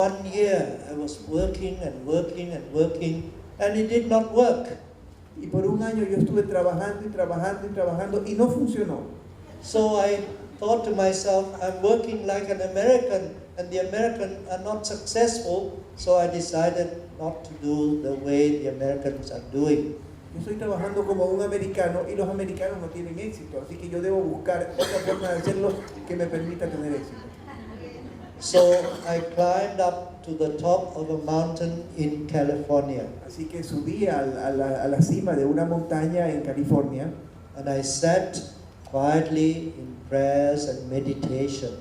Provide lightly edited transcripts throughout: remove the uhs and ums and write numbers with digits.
1 year I was working and working and working, and it did not work. Y por un año yo estuve trabajando y trabajando y trabajando y no funcionó. So I thought to myself, I'm working like an American, and the Americans are not successful, so I decided not to do the way the Americans are doing. Yo estoy trabajando como un americano y los americanos no tienen éxito, así que yo debo buscar otra forma de hacerlo que me permita tener éxito. So I climbed up to the top of a mountain in California. Así que subí a la cima de una montaña en California. And I sat quietly in prayers and meditation.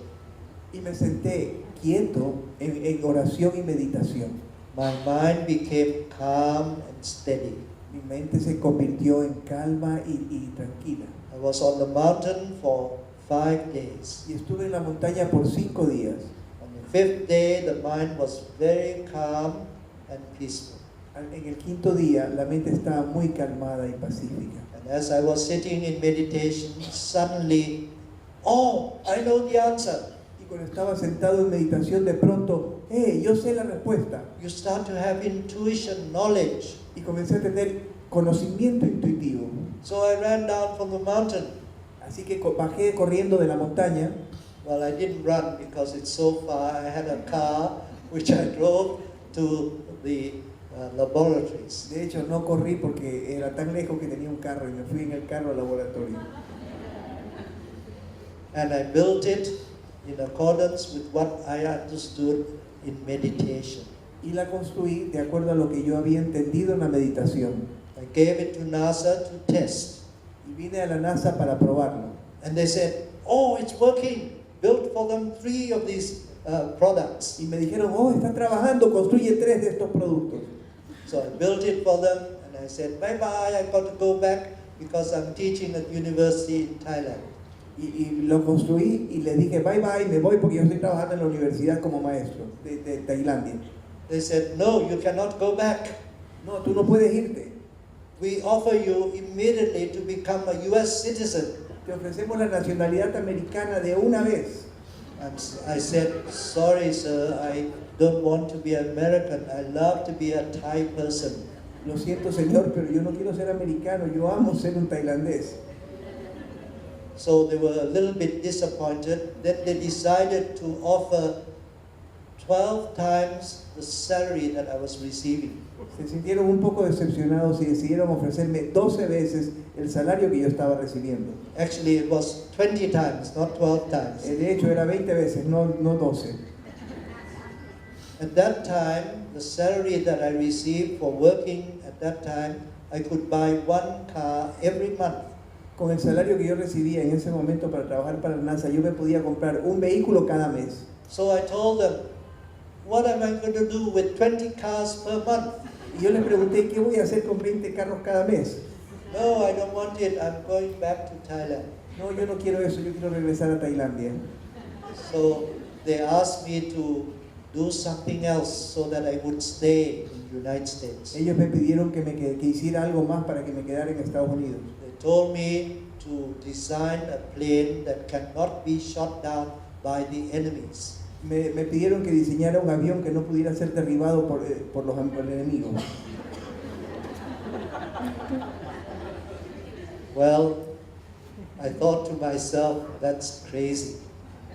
Y me senté quieto en oración y meditación. My mind became calm and steady. Mi mente se convirtió en calma y tranquila. I was on the mountain for 5 days. Y estuve en la montaña por 5 días. On the 5th day, the mind was very calm and peaceful. En el 5º día, la mente estaba muy calmada y pacífica. And as I was sitting in meditation, suddenly, oh, I know the answer. Y cuando estaba sentado en meditación, de pronto, yo sé la respuesta. You start to have intuition, knowledge. Y comencé a tener conocimiento intuitivo. So I ran down from the mountain. Así que bajé corriendo de la montaña. Well, I didn't run because it's so far. I had a car which I drove to the laboratories. De hecho, no corrí porque era tan lejos que tenía un carro y me fui en el carro al laboratorio. And I built it in accordance with what I understood in meditation. Y la construí de acuerdo a lo que yo había entendido en la meditación. I gave it to NASA to test. Y vine a la NASA para probarlo. And they said, oh, it's working. Built for them 3 of these products. Y me dijeron, está trabajando, construye 3 de estos productos. So I built it for them, and I said, bye-bye, I've got to go back because I'm teaching at university in Thailand. Y lo construí y les dije, bye-bye, me voy porque yo estoy trabajando en la universidad como maestro de Tailandia. They said, no, you cannot go back. No, tú no puedes irte. We offer you immediately to become a US citizen. Te ofrecemos la nacionalidad americana de una vez. And I said, sorry, sir, I don't want to be American. I love to be a Thai person. Lo siento, señor, pero yo no quiero ser americano. Yo amo ser un tailandés. So they were a little bit disappointed. Then they decided to offer 12 times the salary that I was receiving. Se sintieron un poco decepcionados y decidieron ofrecerme 12 veces el salario que yo estaba recibiendo. Actually, it was 20 times, not 12 times. De hecho, era 20 veces, no 12. At that time, the salary that I received for working at that time, I could buy 1 car every month. Con el salario que yo recibía en ese momento para trabajar para la NASA, yo me podía comprar un vehículo cada mes. So I told them, what am I going to do with 20 cars per month? Y yo les pregunté, ¿qué voy a hacer con 20 carros cada mes? No, I don't want it. I'm going back to Thailand. No, yo no quiero eso, yo quiero regresar a Tailandia. So they asked me to do something else so that I would stay in the United States. Ellos me pidieron que hiciera algo más para que me quedara en Estados Unidos. They told me to design a plane that cannot be shot down by the enemies. Me pidieron que diseñara un avión que no pudiera ser derribado por los enemigos. Well, I thought to myself, that's crazy.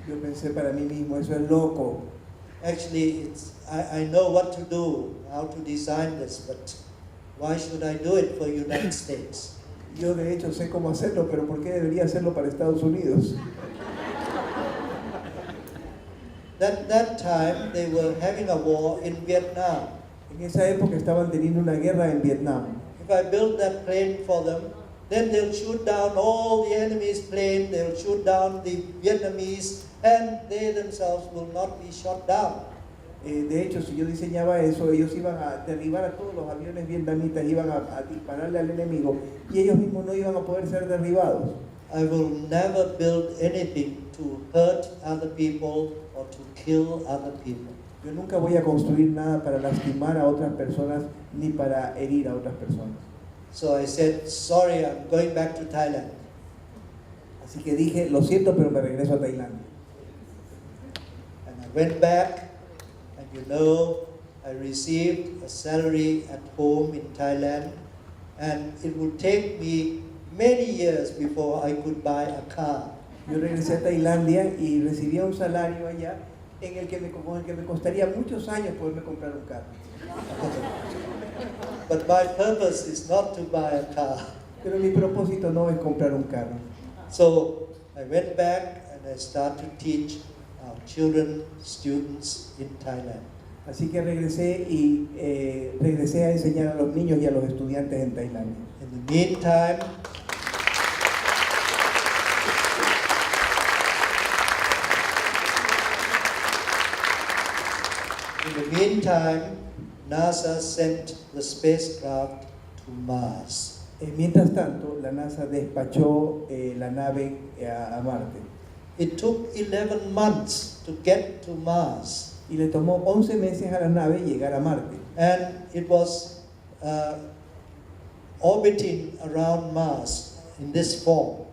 Yo pensé para mí mismo, eso es loco. Actually, I know what to do, how to design this, but why should I do it for United States? Yo de hecho sé cómo hacerlo, pero ¿por qué debería hacerlo para Estados Unidos? That time they were having a war in Vietnam. En esa época estaban teniendo una guerra en Vietnam. If I build that plane for them, then they'll shoot down all the enemy's plane, they'll shoot down the Vietnamese, and they themselves will not be shot down. De hecho, si yo diseñaba eso, ellos iban a derribar a todos los aviones vietnamitas, iban a dispararle al enemigo, y ellos mismos no iban a poder ser derribados. I will never build anything to hurt other people or to kill other people. Yo nunca voy a construir nada para lastimar a otras personas ni para herir a otras personas. So I said, sorry, I'm going back to Thailand. Así que dije, lo siento, pero me regreso a Tailandia. And I went back, and you know, I received a salary at home in Thailand, and it would take me many years before I could buy a car. Yo regresé a Tailandia y recibía un salario allá con el que me costaría muchos años poderme comprar un carro. But my purpose is not to buy a car. Pero mi propósito no es comprar un carro. So I went back and I started to teach our children, students in Thailand. Así que regresé a enseñar a los niños y a los estudiantes en Tailandia. In the meantime, NASA sent the spacecraft to Mars. Mientras tanto, la NASA despachó la nave a Marte. It took 11 months to get to Mars. Y le tomó 11 meses a la nave llegar a Marte. And it was orbiting around Mars in this form.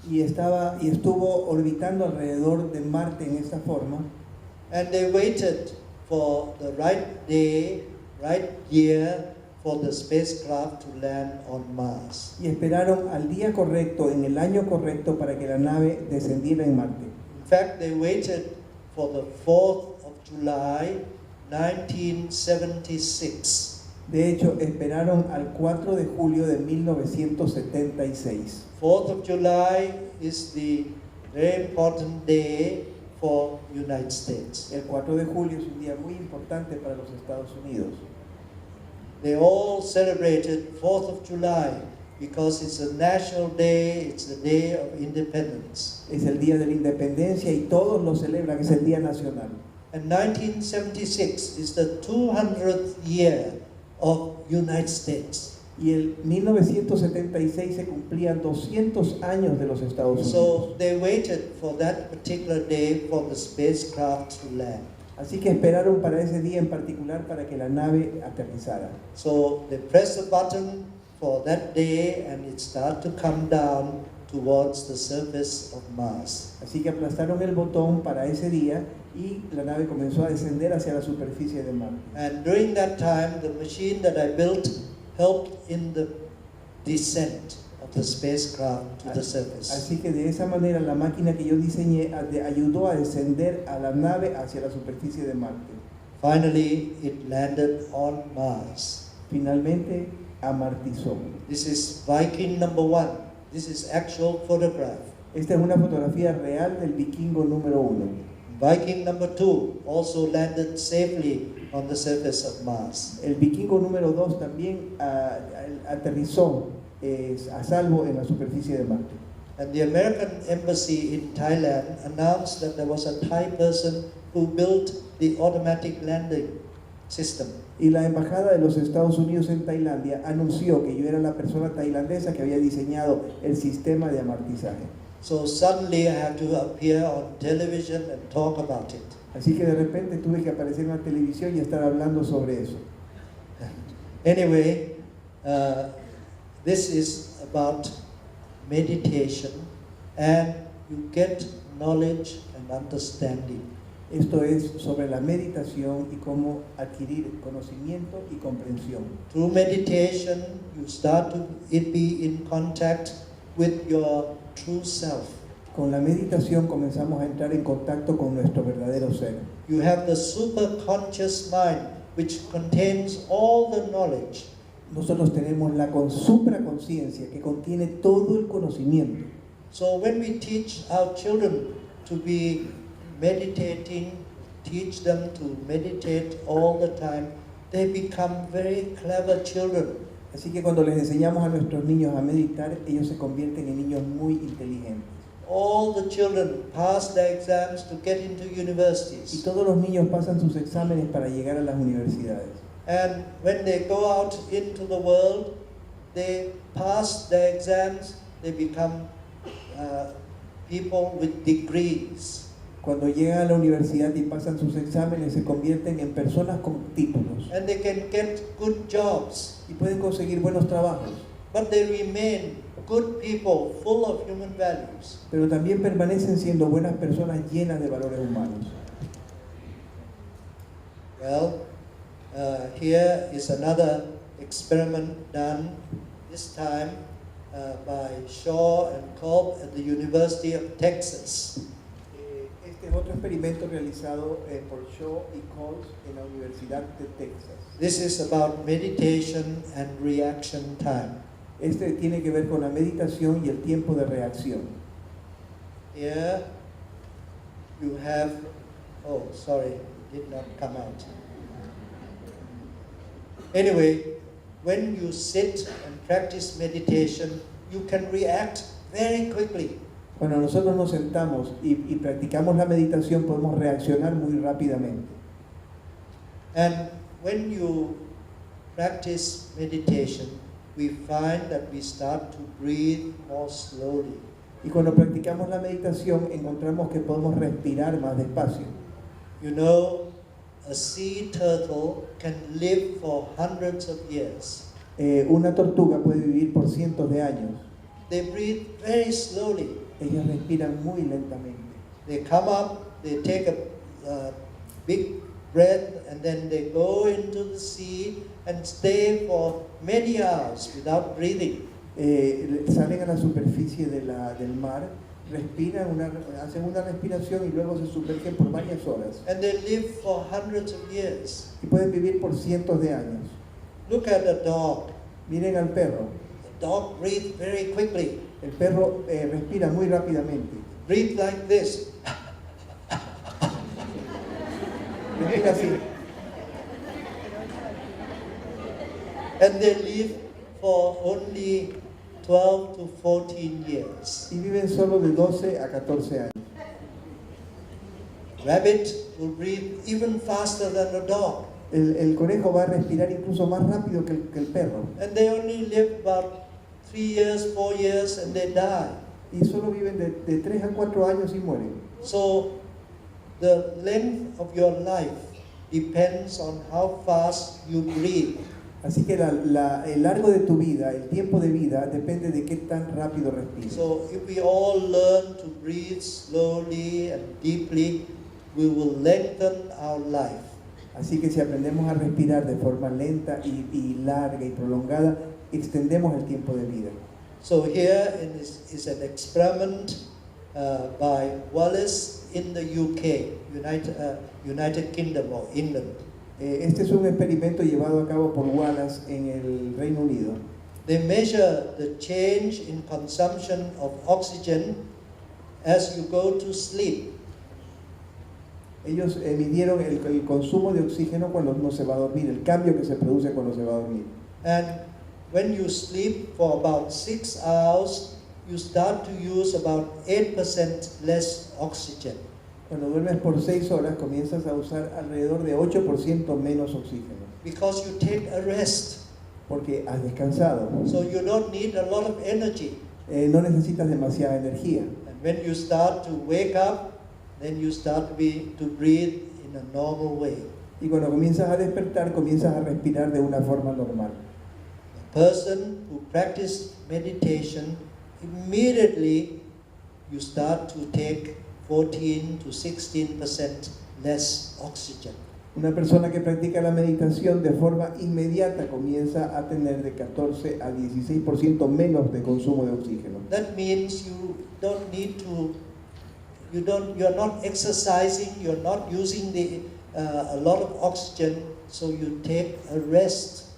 Y estuvo orbitando alrededor de Marte en esta forma. And they waited for the right day, right year for the spacecraft to land on Mars. Y esperaron al día correcto, en el año correcto, para que la nave descendiera en Marte. In fact, they waited for the 4th of July, 1976. De hecho, esperaron al 4 de julio de 1976. 4th of July is the very important day for United States. El 4 de julio es un día muy importante para los Estados Unidos. They all celebrated 4th of July because it's a national day, it's the day of independence. Es el día de la independencia y todos lo celebran, es el día nacional. And 1976 is the 200th year of United States. Y en 1976 se cumplían 200 años de los Estados Unidos. So they waited for that particular day for the spacecraft to land. Así que esperaron para ese día en particular para que la nave aterrizara. So they pressed the button for that day and it started to come down towards the surface of Mars. Así que aplastaron el botón para ese día y la nave comenzó a descender hacia la superficie de Marte. And during that time, the machine that I built helped in the descent of the spacecraft to the surface. Así que de esa manera la máquina que yo diseñé ayudó a descender a la nave hacia la superficie de Marte. Finally, it landed on Mars. Finalmente amartizó. This is Viking number 1. This is actual photograph. Esta es una fotografía real del vikingo número 1. Viking number 2 also landed safely on the surface of Mars. El vikingo número 2 también aterrizó a salvo en la superficie de Marte. And the American embassy in Thailand announced that there was a Thai person who built the automatic landing system. Y la embajada de los Estados Unidos en Tailandia anunció que yo era la persona tailandesa que había diseñado el sistema de amartizaje. So suddenly I had to appear on television and talk about it. Así que de repente tuve que aparecer en la televisión y estar hablando sobre eso. Anyway, this is about meditation, and you get knowledge and understanding. Esto es sobre la meditación y cómo adquirir conocimiento y comprensión. Through meditation, you start to be in contact with your true self. Con la meditación comenzamos a entrar en contacto con nuestro verdadero ser. You have the superconscious mind, which contains all the knowledge. Nosotros tenemos la supraconciencia que contiene todo el conocimiento. So when we teach our children to be meditating, teach them to meditate all the time, they become very clever children. Así que cuando les enseñamos a nuestros niños a meditar, ellos se convierten en niños muy inteligentes. All the children pass their exams to get into Y universities. todos los niños pasan sus exámenes para llegar a las universidades. And when they go out into the world, they pass their exams, they become people with degrees. Cuando llegan a la universidad y pasan sus exámenes, se convierten en personas con títulos. And they can get good jobs. Y pueden conseguir buenos trabajos. But they remain good people, full of human values. Pero también permanecen siendo buenas personas llenas de valores humanos. Well, here is another experiment done, this time by Shaw and Kolb at the University of Texas. Este es otro experimento realizado por Shaw y Kolb en la Universidad de Texas. This is about meditation and reaction time. Este tiene que ver con la meditación y el tiempo de reacción. Here you have, oh sorry, it did not come out. Anyway, when you sit and practice meditation, you can react very quickly. Cuando nosotros nos sentamos y practicamos la meditación, podemos reaccionar muy rápidamente. And when you practice meditation, we find that we start to breathe more slowly. Y cuando practicamos la meditación, encontramos que podemos respirar más despacio. You know, a sea turtle can live for hundreds of years. Una tortuga puede vivir por cientos de años. They breathe very slowly. Ellas respiran muy lentamente. They come up, they take a big breath, and then they go into the sea and stay for many hours without breathing. Salen a la superficie del mar, hacen una respiración y luego se sumergen por varias horas. And they live for hundreds of years. Y pueden vivir por cientos de años. Look at a dog. Miren al perro. The dog breathes very quickly. El perro respira muy rápidamente. Breathe like this. Respira así. And they live for only 12 to 14 years. Y viven solo de 12 a 14 años. Rabbit will breathe even faster than a dog. El conejo va a respirar incluso más rápido que el perro. And they only live about 3 years, 4 years, and they die. Y solo viven de 3 a 4 años y mueren. So the length of your life depends on how fast you breathe. Así que el largo de tu vida, el tiempo de vida, depende de qué tan rápido respiras. So if we all learn to breathe slowly and deeply, we will lengthen our life. Así que si aprendemos a respirar de forma lenta y larga y prolongada, extendemos el tiempo de vida. So here is an experiment by Valores in the UK, United Kingdom or England. Este es un experimento llevado a cabo por Wallace en el Reino Unido. They measure the change in consumption of oxygen as you go to sleep. Ellos midieron el consumo de oxígeno cuando uno se va a dormir, el cambio que se produce cuando se va a dormir. And when you sleep for about 6 hours, you start to use about 8% less oxygen. Cuando duermes por 6 horas, comienzas a usar alrededor de 8% menos oxígeno. Because you take a rest. Porque has descansado. So you don't need a lot of energy. No necesitas demasiada energía. And when you start to wake up, then you start to breathe in a normal way. Y cuando comienzas a despertar, comienzas a respirar de una forma normal. A person who practices meditation, immediately you start to take 14 to 16% less oxygen. Una persona que practica la meditación de forma inmediata comienza a tener de 14 a 16% menos de consumo de oxígeno. That means you don't need to, you're not exercising, you're not using a lot of oxygen, so you take a rest.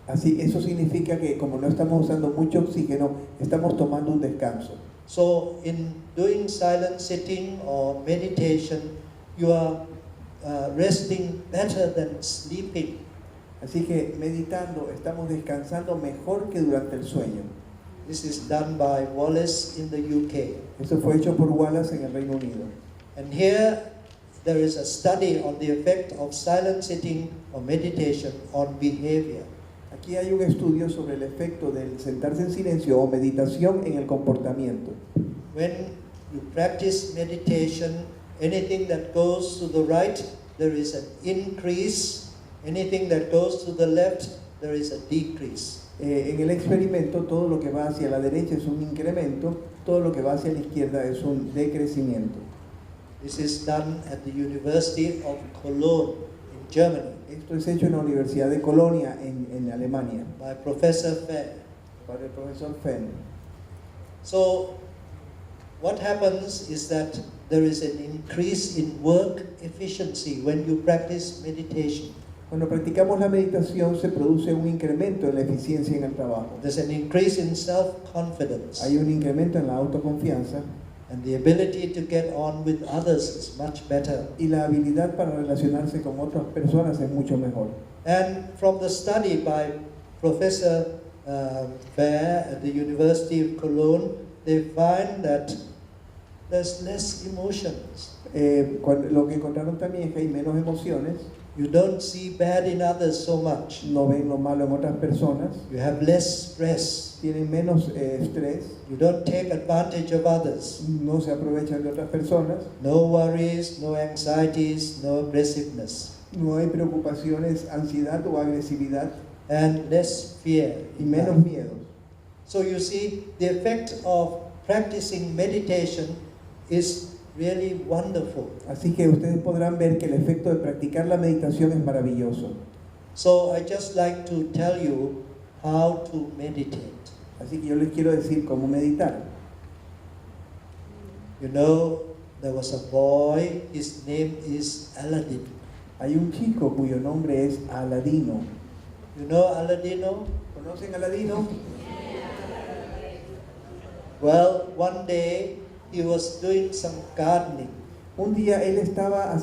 Así, eso significa que como no estamos usando mucho oxígeno, estamos tomando un descanso. So in doing silent sitting or meditation, you are resting better than sleeping. Así que meditando estamos descansando mejor que durante el sueño. This is done by Wallace in the UK. Eso fue hecho por Wallace en el Reino Unido. And here there is a study on the effect of silent sitting or meditation on behavior. Aquí hay un estudio sobre el efecto del sentarse en silencio o meditación en el comportamiento. When you practice meditation, anything that goes to the right, there is an increase. Anything that goes to the left, there is a decrease. En el experimento, todo lo que va hacia la derecha es un incremento, todo lo que va hacia la izquierda es un decrecimiento. This is done at the University of Cologne Germany Esto es hecho en la Universidad de Colonia, en Alemania, by Professor Fair. por el profesor Fenn. So what happens is that there is an increase in work efficiency when you practice meditation. Cuando practicamos la meditación se produce un incremento en la eficiencia en el trabajo. There's an increase in self-confidence, Hay un incremento en la autoconfianza and the ability to get on with others is much better. y la habilidad para relacionarse con otras personas es mucho mejor. And from the study by Professor Fair at the University of Cologne, they find that there's less emotions. Lo que encontraron también es que hay menos emociones, You don't see bad in others so much. no ven lo malo en otras personas, You have less stress. tienen menos estrés, You don't take advantage of others. no se aprovechan de otras personas, No worries, no anxieties, no aggressiveness, no hay preocupaciones, ansiedad o agresividad and less fear. y menos miedo. So you see, the effect of practicing meditation is really wonderful. Así que ustedes podrán ver que el efecto de practicar la meditación es maravilloso. So I just like to tell you how to meditate. Así que yo les quiero decir cómo meditar. You know, there was a boy, his name is Aladdin. Hay un chico cuyo nombre es Aladino. You know Aladino? ¿Conocen a Aladino? Well, one day he was doing some gardening Un día él estaba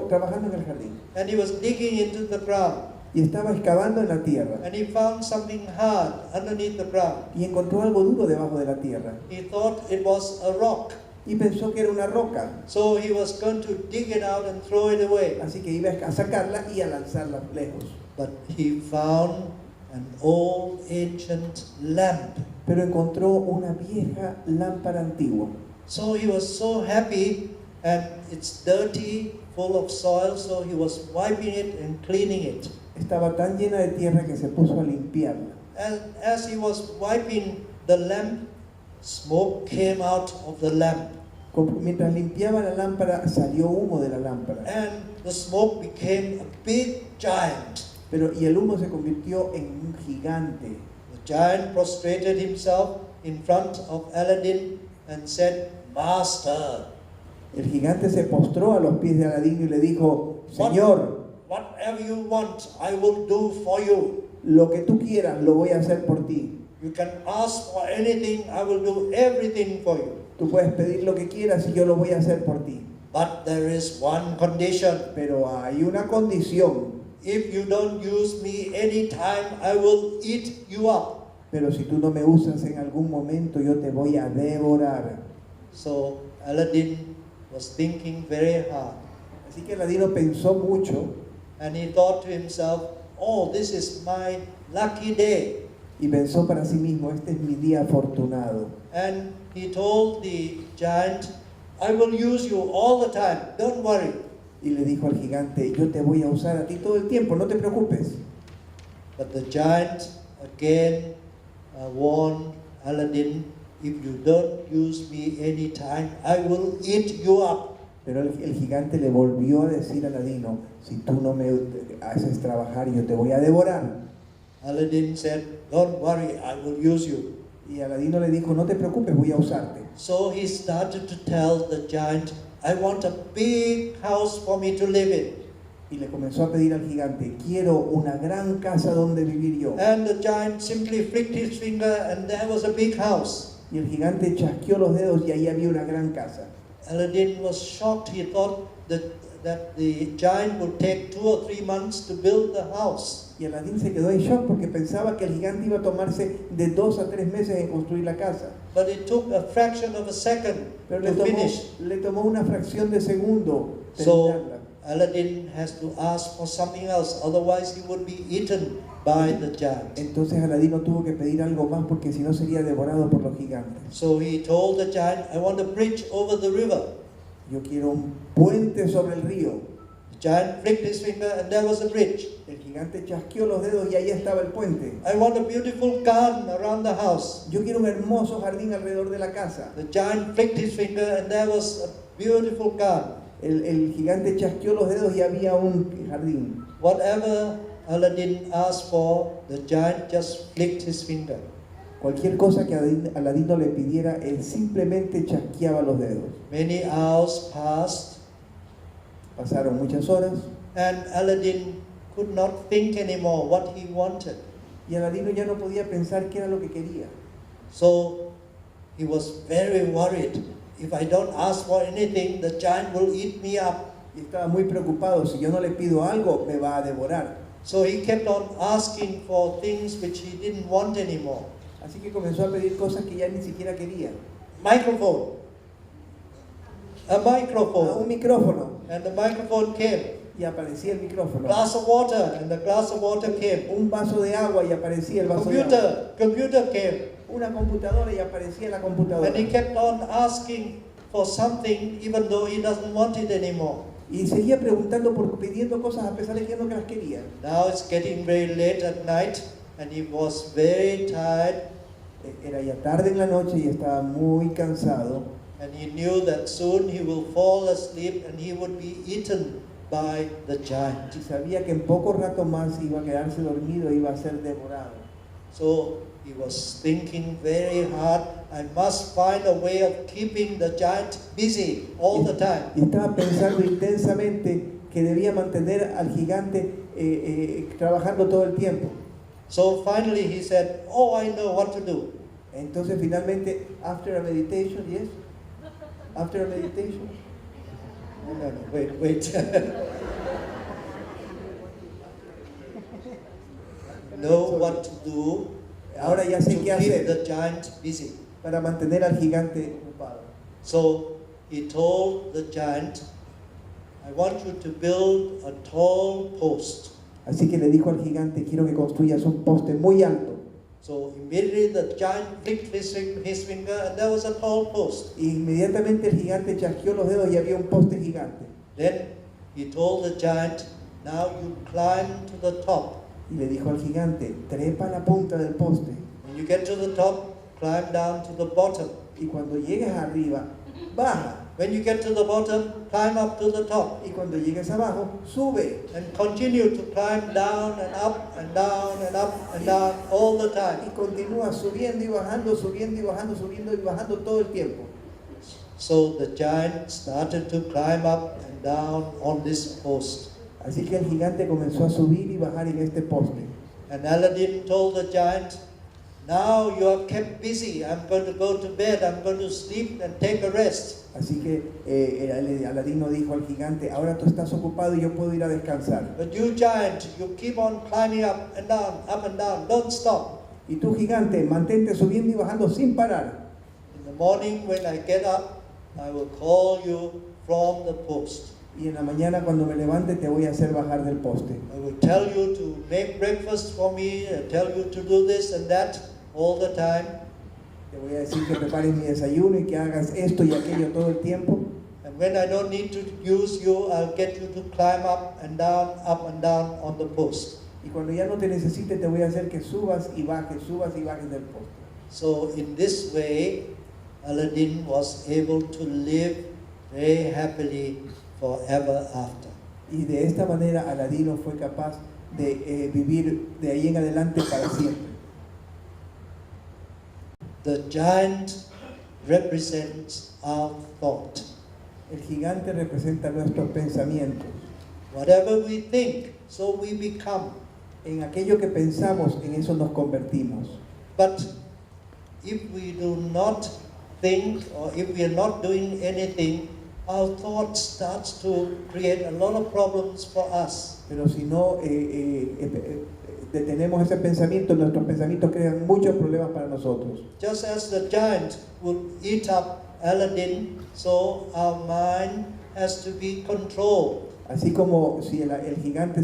trabajando en el jardín and he was digging into the ground y estaba excavando en la tierra and he found something hard underneath the ground. y encontró algo duro debajo de la tierra He thought it was a rock. y pensó que era una roca, So he was going to dig it out and throw it away. así que iba a sacarla y a lanzarla lejos. But he found an old ancient lamp. Pero encontró una vieja lámpara antigua. So he was so happy, and it's dirty, full of soil, so he was wiping it and cleaning it. Estaba tan llena de tierra que se puso a limpiarla. And as he was wiping the lamp, smoke came out of the lamp. Mientras limpiaba la lámpara, salió humo de la lámpara. And the smoke became a big giant. Y el humo se convirtió en un gigante. The giant prostrated himself in front of Aladdin and said, Master, El gigante se postró a los pies de Aladino y le dijo: Señor, whatever you want, I will do for you. lo que tú quieras lo voy a hacer por ti. You can ask for anything, I will do everything for you. Tú puedes pedir lo que quieras y yo lo voy a hacer por ti. But there is one condition. Pero hay una condición. If you don't use me anytime, I will eat you up. Pero si tú no me usas en algún momento, yo te voy a devorar. So Aladdin was thinking very hard. Así que Aladino pensó mucho And he thought to himself, oh, this is my lucky day. y pensó para sí mismo: este es mi día afortunado. And he told the giant, I will use you all the time, don't worry. Y le dijo al gigante: yo te voy a usar a ti todo el tiempo, no te preocupes. But the giant again warned Aladdin, if you don't use me anytime, I will eat you up. Pero el gigante le volvió a decir a Aladino: si tú no me haces trabajar, yo te voy a devorar. Aladdin said, don't worry, I will use you. Y Aladino le dijo: no te preocupes, voy a usarte. So he started to tell the giant, I want a big house for me to live in. Y le comenzó a pedir al gigante: quiero una gran casa donde vivir yo. And the giant simply flicked his finger and there was a big house. Y el gigante chasqueó los dedos y ahí había una gran casa. Aladdin was shocked. He thought that the giant would take 2 or 3 months to build the house. Y Aladín se quedó en shock porque pensaba que el gigante iba a tomarse de 2 a 3 meses en construir la casa. But it took a fraction of a second Pero to finish. le tomó una fracción de segundo So terminarla. Aladdin has to ask for something else, otherwise he would be eaten by the giant. Entonces Aladino tuvo que pedir algo más porque si no sería devorado por los gigantes. So he told the giant, I want a bridge over the river. Yo quiero un puente sobre el río. The giant flicked his finger and there was a bridge. El gigante chasqueó los dedos y ahí estaba el puente. I want a beautiful garden around the house. Yo quiero un hermoso jardín alrededor de la casa. The giant flicked his finger and there was a beautiful garden. El gigante chasqueó los dedos y había un jardín. whatever Aladdin asked for, the giant just flicked his finger. Cualquier cosa que Aladino le pidiera, él simplemente chasqueaba los dedos. Many hours passed, Pasaron muchas horas and Aladdin could not think anymore what he wanted. y Aladino ya no podía pensar qué era lo que quería. So he was very worried. If I don't ask for anything, the giant will eat me up. Y estaba muy preocupado, si yo no le pido algo, me va a devorar. So he kept on asking for things which he didn't want anymore. Así que comenzó a pedir cosas que ya ni siquiera quería. Microphone. A microphone. Un micrófono. And the microphone came. Y aparecía el micrófono. Glass of water, and the glass of water came. Un vaso de agua y aparecía el vaso de agua. Computer came. Una computadora y aparecía la computadora. And he kept on asking for something even though he doesn't want it anymore. Y seguía preguntando pidiendo cosas a pesar de que no las quería. Now it's getting very late at night and he was very tired. Era ya tarde en la noche y estaba muy cansado. And he knew that soon he will fall asleep and he would be eaten by the giant. Y sabía que en poco rato más iba a quedarse dormido e iba a ser devorado. So he was thinking very hard, I must find a way of keeping the giant busy all the time. Y estaba pensando intensamente que debía mantener al gigante trabajando todo el tiempo. So finally he said, oh, I know what to do. Entonces finalmente, after a meditation, yes? After a meditation? No, wait. Know what to do. Ahora ya sé to qué keep hacer the giant busy. para mantener al gigante ocupado. So he told the giant, I want you to build a tall post. Así que le dijo al gigante, quiero que construyas un poste muy alto. So immediately the giant flicked his finger and there was a tall post. Y inmediatamente el gigante chasqueó los dedos y había un poste gigante. Then he told the giant, now you climb to the top. Y le dijo al gigante, trepa a la punta del poste. When you get to the top, climb down to the bottom. Y cuando llegues arriba, baja. When you get to the bottom, climb up to the top. Y cuando llegues abajo, sube. And continue to climb down and up and down and up and down all the Y time. continúa subiendo y bajando, subiendo y bajando, subiendo y bajando todo el tiempo. So the giant started to climb up and down on this post. Así que el gigante comenzó a subir y bajar en este poste. And Aladdin told the giant, now you are kept busy. I'm going to go to bed. I'm going to sleep and take a rest. Así que Aladino dijo al gigante, ahora tú estás ocupado y yo puedo ir a descansar. But you giant, you keep on climbing up and down. Don't stop. Y tú gigante, mantente subiendo y bajando sin parar. In the morning when I get up, I will call you from the post. Y en la mañana cuando me levante te voy a hacer bajar del poste. I will tell you to make breakfast for me, and tell you to do this and that all the time. Te voy a decir que prepares mi desayuno y que hagas esto y aquello todo el tiempo. And when I don't need to use you, I'll get you to climb up and down on the post. Y cuando ya no te necesite te voy a hacer que subas y bajes del poste. So in this way, Aladdin was able to live very happily forever after. Y de esta manera Aladino fue capaz de vivir de ahí en adelante para siempre. The giant represents our thought. El gigante representa nuestros pensamientos. Whatever we think, so we become. En aquello que pensamos, en eso nos convertimos. But if we do not think, or if we are not doing anything, our thought starts to create a lot of problems for us. Pero si no detenemos ese pensamiento, nuestros pensamientos crean muchos problemas para nosotros. Just as the giant would eat up Aladdin, so our mind has to be controlled. Así como si el gigante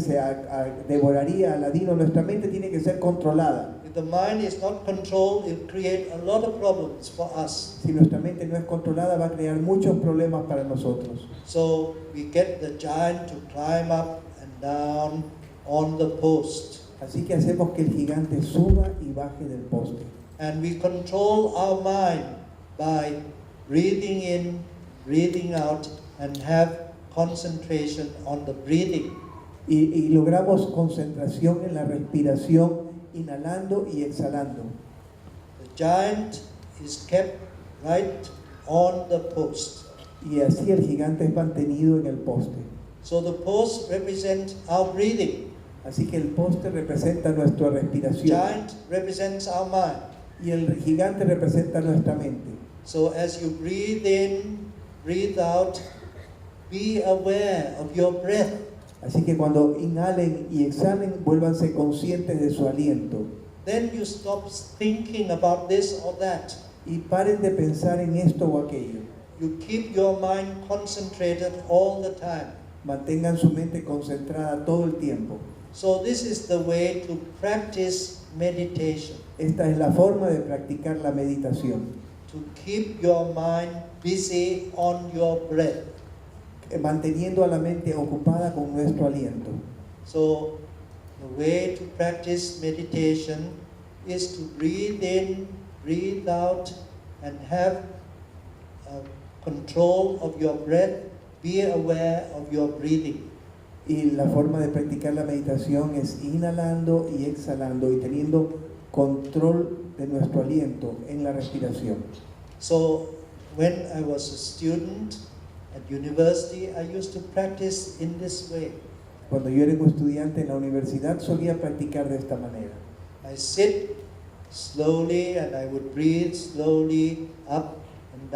devoraría a Aladino, nuestra mente tiene que ser controlada. If the mind is not controlled, it will create a lot of problems for us. Si nuestra mente no es controlada, va a crear muchos problemas para nosotros. So we get the giant to climb up and down on the post. Así que hacemos que el gigante suba y baje del poste. And we control our mind by breathing in, breathing out, and have concentration on the breathing. y logramos concentración en la respiración, inhalando y exhalando. The giant is kept right on the post. Y así el gigante es mantenido en el poste. So the post represents our breathing. Así que el poste representa nuestra respiración. Giant represents our mind. Y el gigante representa nuestra mente. So as you breathe in, breathe out, be aware of your breath. Así que cuando inhalen y exhalen, vuélvanse conscientes de su aliento. Then you stop thinking about this or that. Y paren de pensar en esto o aquello. You keep your mind concentrated all the time. Mantengan su mente concentrada todo el tiempo. So this is the way to practice meditation. Esta es la forma de practicar la meditación. To keep your mind busy on your breath. Manteniendo a la mente ocupada con nuestro aliento. So the way to practice meditation is to breathe in, breathe out, and have control of your breath. Be aware of your breathing. Y la forma de practicar la meditación es inhalando y exhalando y teniendo control de nuestro aliento en la respiración. So when I was a student at university, I used to practice in this way. Cuando yo era un estudiante en la universidad solía practicar de esta manera. I sit slowly and I would breathe slowly up and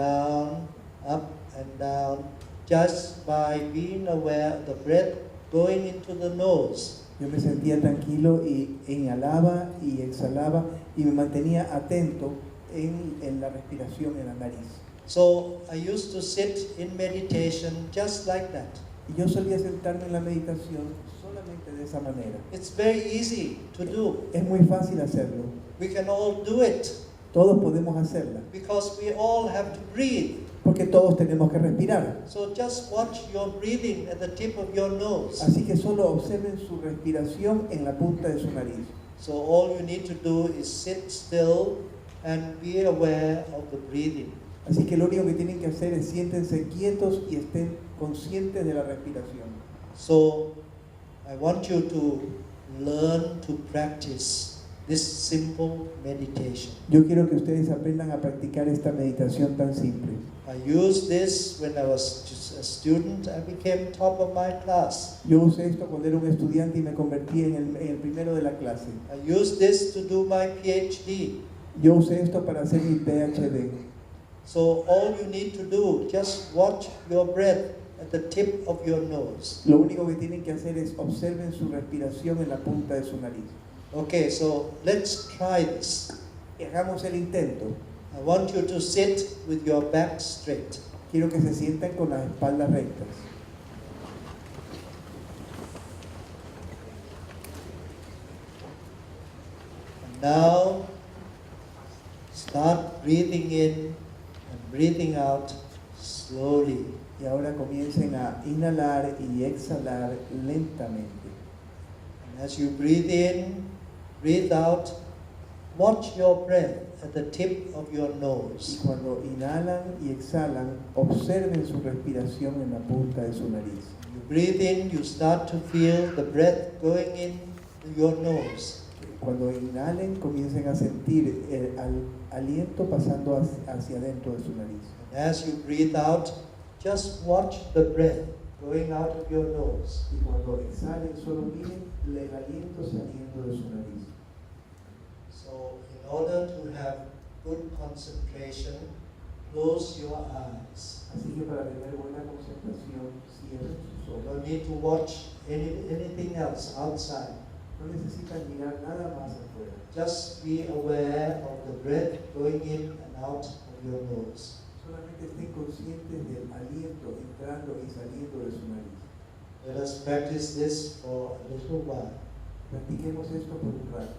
down, just by being aware of the breath going into the nose. Yo me sentía tranquilo y inhalaba y exhalaba y me mantenía atento en la respiración en la nariz. So I used to sit in meditation just like that. Y yo solía sentarme en la meditación solamente de esa manera. It's very easy to do. Es muy fácil hacerlo. We can all do it Todos podemos hacerla. because we all have to breathe. Porque todos tenemos que respirar. So just watch your breathing at the tip of your nose. Así que solo observen su respiración en la punta de su nariz. So all you need to do is sit still and be aware of the breathing. Así que lo único que tienen que hacer es siéntense quietos y estén conscientes de la respiración. So I want you to learn to practice this simple meditation. Yo quiero que ustedes aprendan a practicar esta meditación tan simple. I used this when I was just a student. I became top of my class. Yo usé esto cuando era un estudiante y me convertí en el primero de la clase. I used this to do my PhD. Yo usé esto para hacer mi PhD. So all you need to do, just watch your breath at the tip of your nose. Lo único que tienen que hacer es observen su respiración en la punta de su nariz. Okay, so let's try this. Hagamos el intento. I want you to sit with your back straight. Quiero que se sientan con las espaldas rectas. And now start breathing in and breathing out slowly. Y ahora comiencen a inhalar y exhalar lentamente. And as you breathe in, breathe out, watch your breath at the tip of your Y nose. cuando inhalan y exhalan, observen su respiración en la punta de su nariz. You breathe in, you start to feel the breath going in to your nose. Cuando inhalen, comiencen a sentir el aliento pasando hacia adentro de su nariz. And as you breathe out, just watch the breath going out of your nose. Y cuando exhalen, solo miren el aliento saliendo de su nariz. So in order to have good concentration, close your eyes. Así que para tener buena concentración, cierren sus You ojos. don't need to watch anything else outside. No necesitan mirar nada más afuera. Just be aware of the breath going in and out of your nose. Solamente estén conscientes del aliento entrando y saliendo de su nariz. Let us practice this for a little while. Practiquemos esto por un rato.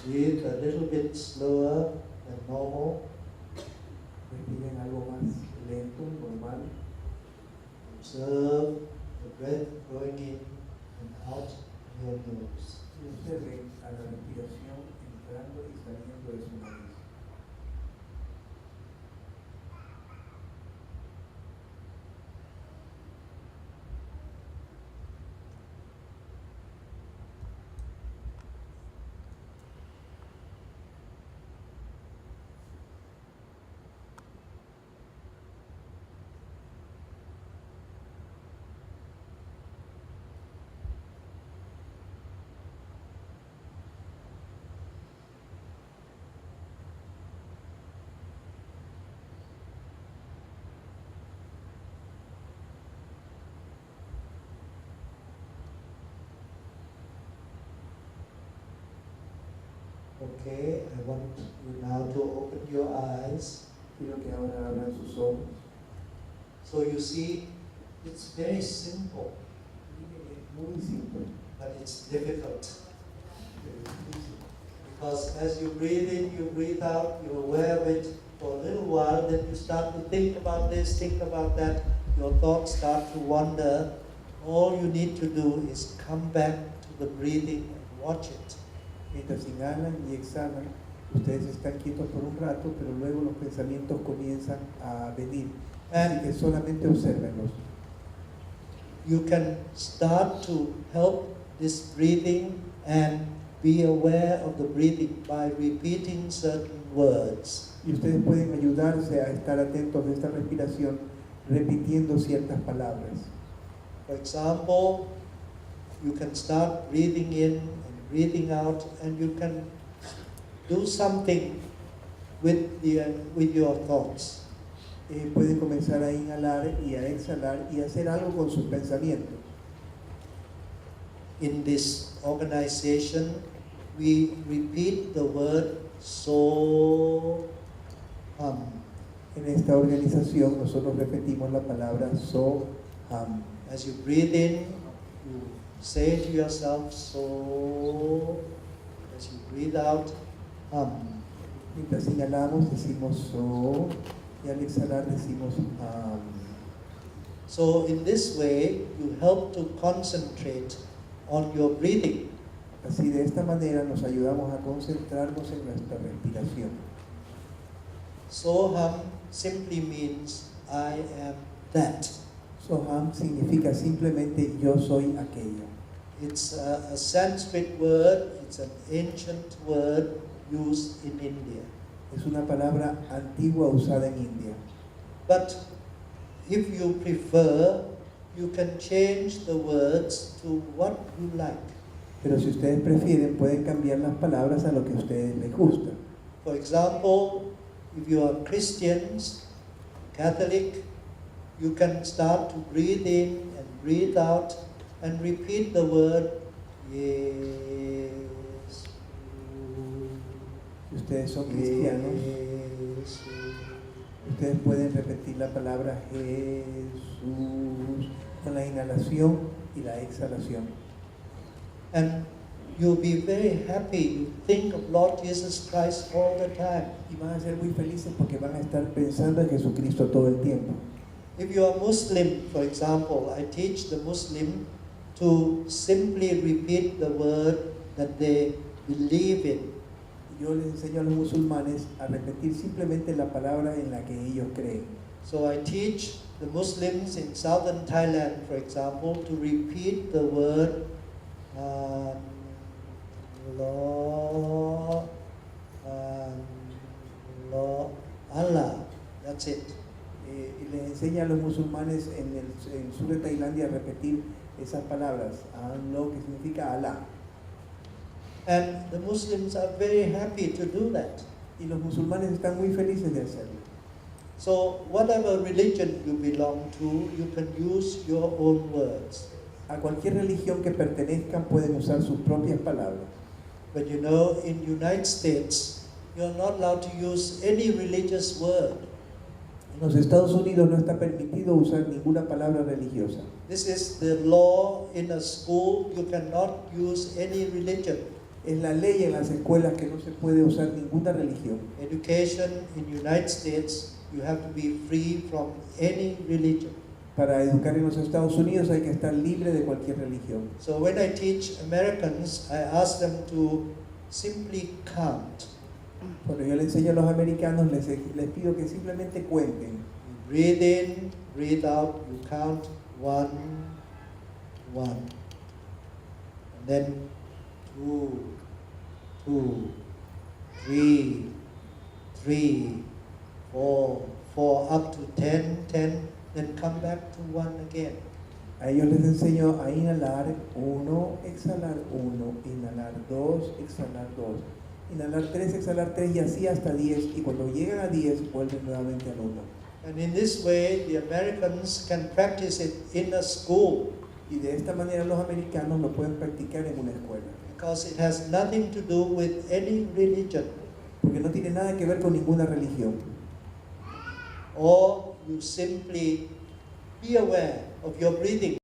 Breathe a little bit slower than normal. Respiren algo más lento, normal. Observe the breath going in and out of your nose. Y observen a la respiración entrando y saliendo de su nariz. Okay, I want you now to open your eyes. Quiero que ahora abran sus ojos. So you see, it's very simple, Muy simple. but it's difficult. Because as you breathe in, you breathe out, you're aware of it for a little while, then you start to think about this, think about that, your thoughts start to wander. All you need to do is come back to the breathing and watch it. Mientras inhalan y exhalan, ustedes están quietos por un rato, pero luego los pensamientos comienzan a venir. Así que solamente obsérvenlos. You can start to help this breathing and be aware of the breathing by repeating certain words. Y ustedes pueden ayudarse a estar atentos de esta respiración repitiendo ciertas palabras. For example, you can start breathing in and breathing out, and you can do something with your thoughts. Pueden comenzar a inhalar y a exhalar y hacer algo con sus pensamientos. In this organization, we repeat the word so hum. En esta organización nosotros repetimos la palabra so-ham. As you breathe in, you say to yourself so. As you breathe out, hum. Mientras inhalamos decimos so y al exhalar decimos ham. So in this way, you help to concentrate on your breathing. Así de esta manera nos ayudamos a concentrarnos en nuestra respiración. So hum simply means I am that. So-ham significa simplemente yo soy aquello. It's a Sanskrit word, it's an ancient word used in India. Es una palabra antigua usada en India. But if you prefer, you can change the words to what you like. Pero si ustedes prefieren, pueden cambiar las palabras a lo que a ustedes les gusta. For example, if you are Christians, Catholic, you can start to breathe in and breathe out and repeat the word yes. Si ustedes son cristianos, ustedes pueden repetir la palabra Jesús con la inhalación y la exhalación. And you'll be very happy. You think of Lord Jesus Christ all the time. Y van a ser muy felices porque van a estar pensando en Jesucristo todo el tiempo. If you are Muslim, for example, I teach the Muslim to simply repeat the word that they believe in. Yo les enseño a los musulmanes a repetir simplemente la palabra en la que ellos creen. So I teach the Muslims in southern Thailand, for example, to repeat the word Allah. That's it. Y les enseña a los musulmanes en el sur de Tailandia a repetir esas palabras, lo que significa Alá. And the Muslims are very happy to do that. Y los musulmanes están muy felices de hacerlo. So whatever religion you belong to, you can use your own words. A cualquier religión que pertenezcan pueden usar sus propias palabras. But you know, in United States, you're not allowed to use any religious word. En los Estados Unidos no está permitido usar ninguna palabra religiosa. This is the law in a school. You cannot use any religion. Es la ley en las escuelas que no se puede usar ninguna religión. Education in United States, you have to be free from any religion. Para educar en los Estados Unidos hay que estar libre de cualquier religión. So when I teach Americans, I ask them to simply count. Cuando yo le enseño a los americanos, les pido que simplemente cuenten. You breathe in, breathe out, you count 1, 1. And then 2, 2, 3, 3, 4, 4, up to 10, 10, then come back to 1 again. A ellos les enseño a inhalar 1, exhalar 1, inhalar 2, exhalar 2, inhalar 3, exhalar 3 y así hasta 10. Y cuando llegan a 10 vuelven nuevamente al 1. And in this way, the Americans can practice it in a school. Y de esta manera los americanos lo pueden practicar en una escuela. because it has nothing to do with any religion. Porque no tiene nada que ver con ninguna religión. Or you simply be aware of your breathing.